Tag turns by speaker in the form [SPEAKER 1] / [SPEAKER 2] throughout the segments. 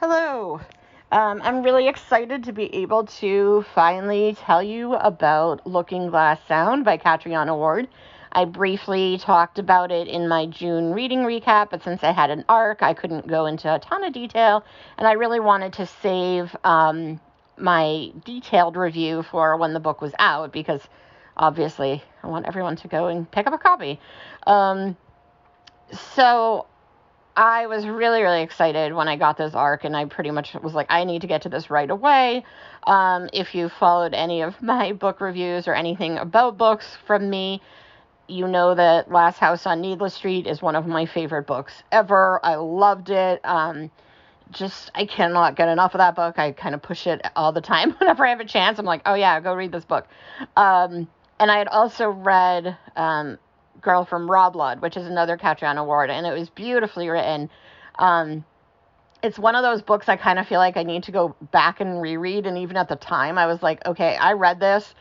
[SPEAKER 1] Hello. I'm really excited to be able to finally tell you about Looking Glass Sound by Catriona Ward. I briefly talked about it in my June reading recap, but since I had an arc, I couldn't go into a ton of detail, and I really wanted to save my detailed review for when the book was out, because obviously I want everyone to go and pick up a copy. So I was really, really excited when I got this arc, and I pretty much was like, I need to get to this right away. If you followed any of my book reviews or anything about books from me, you know that Last House on Needless Street is one of my favorite books ever. I loved it. I cannot get enough of that book. I kind of push it all the time whenever I have a chance. I'm like, oh yeah, go read this book. And I had also read Girl from Roblod, which is another Catriona Ward, and it was beautifully written. It's one of those books I kind of feel like I need to go back and reread, and even at the time, I was like, okay, I read this,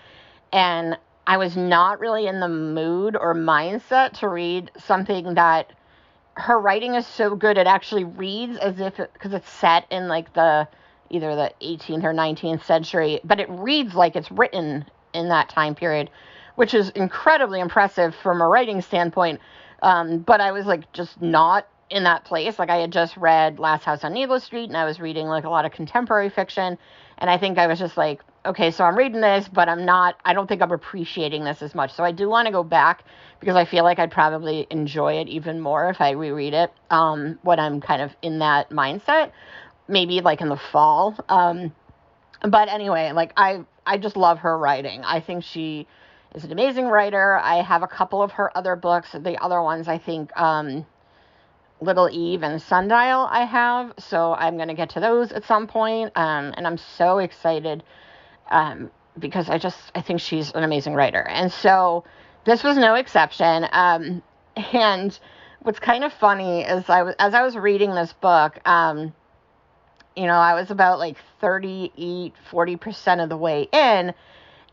[SPEAKER 1] and I was not really in the mood or mindset to read something that her writing is so good, it actually reads as if, because it's set in like either the 18th or 19th century, but it reads like it's written in that time period, which is incredibly impressive from a writing standpoint. But I was like just not in that place. Like I had just read Last House on Needless Street, and I was reading like a lot of contemporary fiction. And I think I was just like, okay, so I'm reading this, but I don't think I'm appreciating this as much. So I do want to go back because I feel like I'd probably enjoy it even more if I reread it when I'm kind of in that mindset, maybe like in the fall. But anyway, like I just love her writing. I think she is an amazing writer. I have a couple of her other books. The other ones, I think, Little Eve and Sundial I have. So I'm going to get to those at some point. And I'm so excited because I think she's an amazing writer. And so this was no exception. And what's kind of funny is as I was reading this book, I was about like 40% of the way in.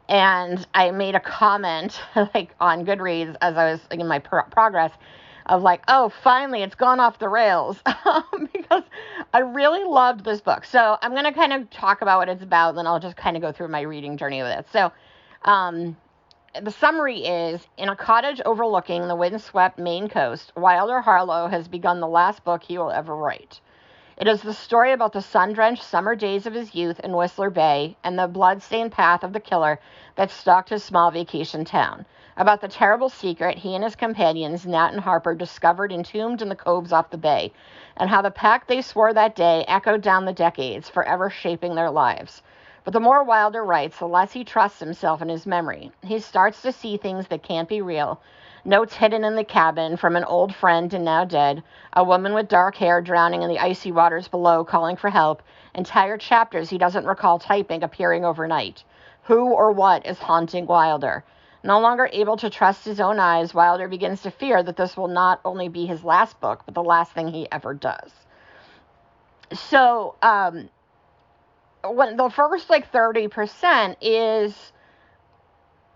[SPEAKER 1] And I made a comment like on Goodreads as I was in my progress of like, oh, finally it's gone off the rails because I really loved this book. So I'm going to kind of talk about what it's about, then I'll just kind of go through my reading journey with it. So the summary is, in a cottage overlooking the windswept Maine coast, Wilder Harlow has begun the last book he will ever write. It is the story about the sun-drenched summer days of his youth in Whistler Bay and the blood-stained path of the killer that stalked his small vacation town, about the terrible secret he and his companions, Nat and Harper, discovered entombed in the coves off the bay, and how the pact they swore that day echoed down the decades, forever shaping their lives. But the more Wilder writes, the less he trusts himself and his memory. He starts to see things that can't be real. Notes hidden in the cabin from an old friend and now dead, a woman with dark hair drowning in the icy waters below calling for help, entire chapters he doesn't recall typing appearing overnight. Who or what is haunting Wilder? No longer able to trust his own eyes, Wilder begins to fear that this will not only be his last book, but the last thing he ever does. So, when the first 30% is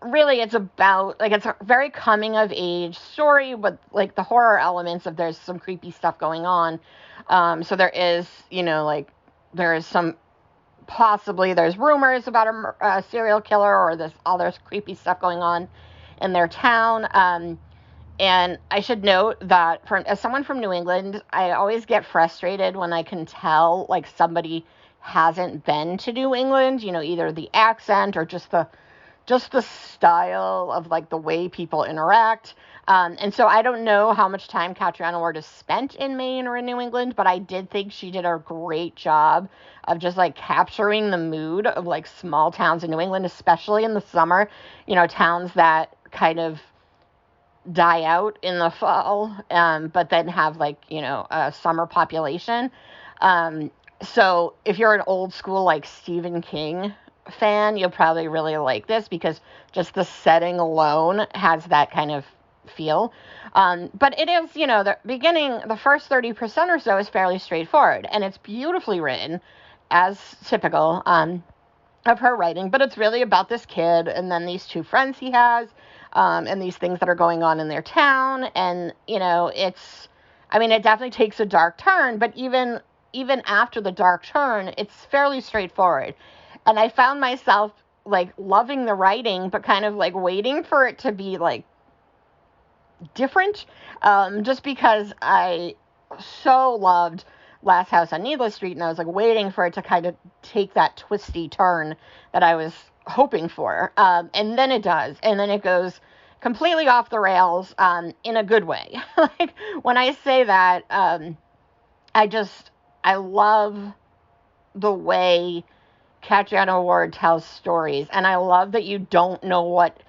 [SPEAKER 1] really, it's about, it's a very coming of age story with the horror elements of there's some creepy stuff going on. So there is, there is some, possibly there's rumors about a serial killer or this other creepy stuff going on in their town. And I should note that as someone from New England, I always get frustrated when I can tell somebody hasn't been to New England, either the accent or just the style of the way people interact. And so I don't know how much time Catriona Ward has spent in Maine or in New England, but I did think she did a great job of just capturing the mood of small towns in New England, especially in the summer, towns that kind of die out in the fall, but then have a summer population. So if you're an old school Stephen King fan, you'll probably really like this because just the setting alone has that kind of feel. But it is, the first 30% or so is fairly straightforward, and it's beautifully written, as typical of her writing, but it's really about this kid and then these two friends he has, and these things that are going on in their town, and, it definitely takes a dark turn, but even even after the dark turn, it's fairly straightforward. And I found myself like loving the writing, but kind of like waiting for it to be like different, just because I so loved Last House on Needless Street, and I was like waiting for it to kind of take that twisty turn that I was hoping for. And then it does, and then it goes completely off the rails, in a good way. Like when I say that, I love the way Catriona Ward tells stories, and I love that you don't know what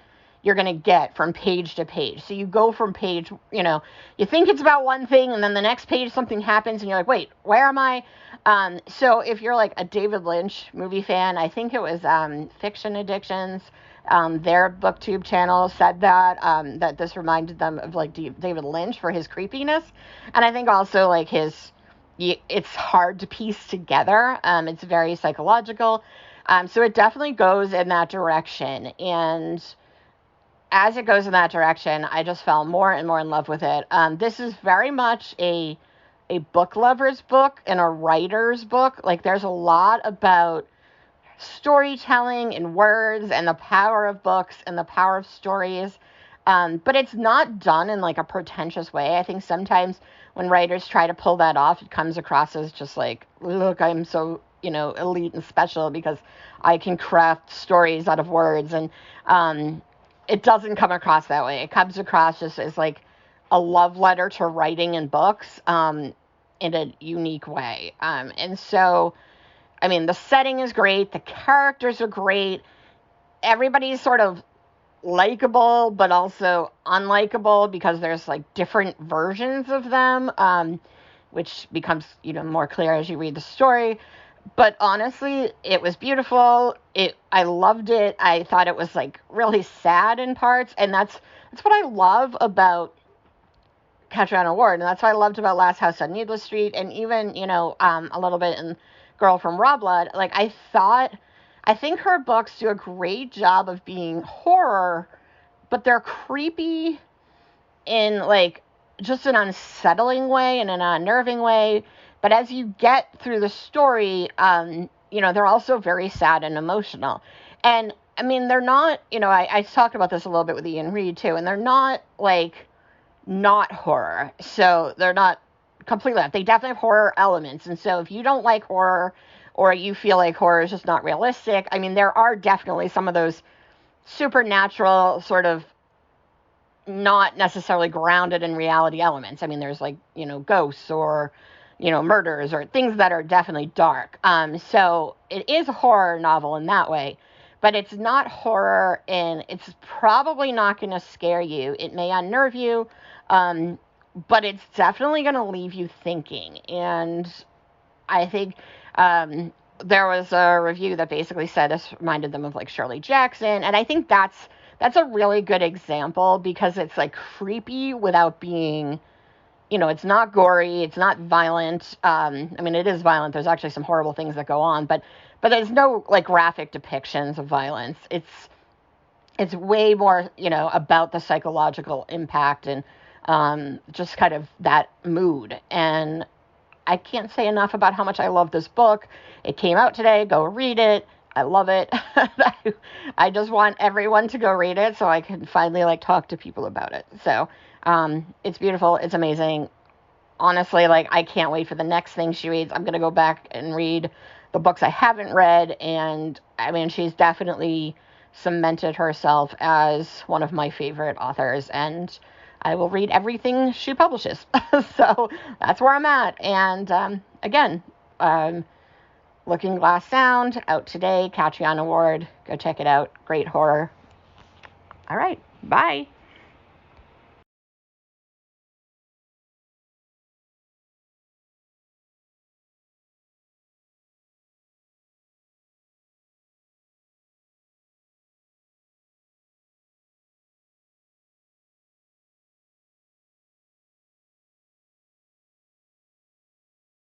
[SPEAKER 1] you're going to get from page to page. So you go from page, you think it's about one thing, and then the next page something happens, and you're like, wait, where am I? So if you're like a David Lynch movie fan, I think it was Fiction Addictions, their booktube channel said that this reminded them of like David Lynch for his creepiness, and I think also like it's hard to piece together. It's very psychological, so it definitely goes in that direction, and as it goes in that direction, I just fell more and more in love with it. This is very much a book lover's book and a writer's book. Like, there's a lot about storytelling and words and the power of books and the power of stories. But it's not done in like a pretentious way. I think sometimes when writers try to pull that off, it comes across as just like, look, I'm so, elite and special because I can craft stories out of words. And it doesn't come across that way. It comes across just as like a love letter to writing and books, in a unique way. And so, I mean, the setting is great. The characters are great. Everybody's sort of likable, but also unlikable because there's like different versions of them, which becomes, more clear as you read the story. But honestly, it was beautiful. I loved it. I thought it was like really sad in parts, and that's what I love about Catriona Ward, and that's what I loved about Last House on Needless Street, and even a little bit in Girl from Raw Blood. Like I think her books do a great job of being horror, but they're creepy in like just an unsettling way and an unnerving way. But as you get through the story, they're also very sad and emotional. And I mean, they're not, I talked about this a little bit with Ian Reid too, and they're not like not horror. So they're not completely, they definitely have horror elements. And so if you don't like horror, or you feel like horror is just not realistic, I mean, there are definitely some of those supernatural sort of not necessarily grounded in reality elements. I mean, there's like, ghosts or, murders or things that are definitely dark. So it is a horror novel in that way, but it's not horror, and it's probably not going to scare you. It may unnerve you, but it's definitely going to leave you thinking. And I think there was a review that basically said this reminded them of like Shirley Jackson, and I think that's a really good example because it's like creepy without being, it's not gory, it's not violent. I mean, it is violent. There's actually some horrible things that go on, but there's no like graphic depictions of violence. It's way more, about the psychological impact and just kind of that mood. And I can't say enough about how much I love this book. It came out today. Go read it. I love it. I just want everyone to go read it so I can finally like talk to people about it. So it's beautiful. It's amazing. Honestly, like I can't wait for the next thing she reads. I'm going to go back and read the books I haven't read. And I mean, she's definitely cemented herself as one of my favorite authors, and I will read everything she publishes. So that's where I'm at. And again, Looking Glass Sound, out today. Catriona Ward, go check it out. Great horror. All right, bye.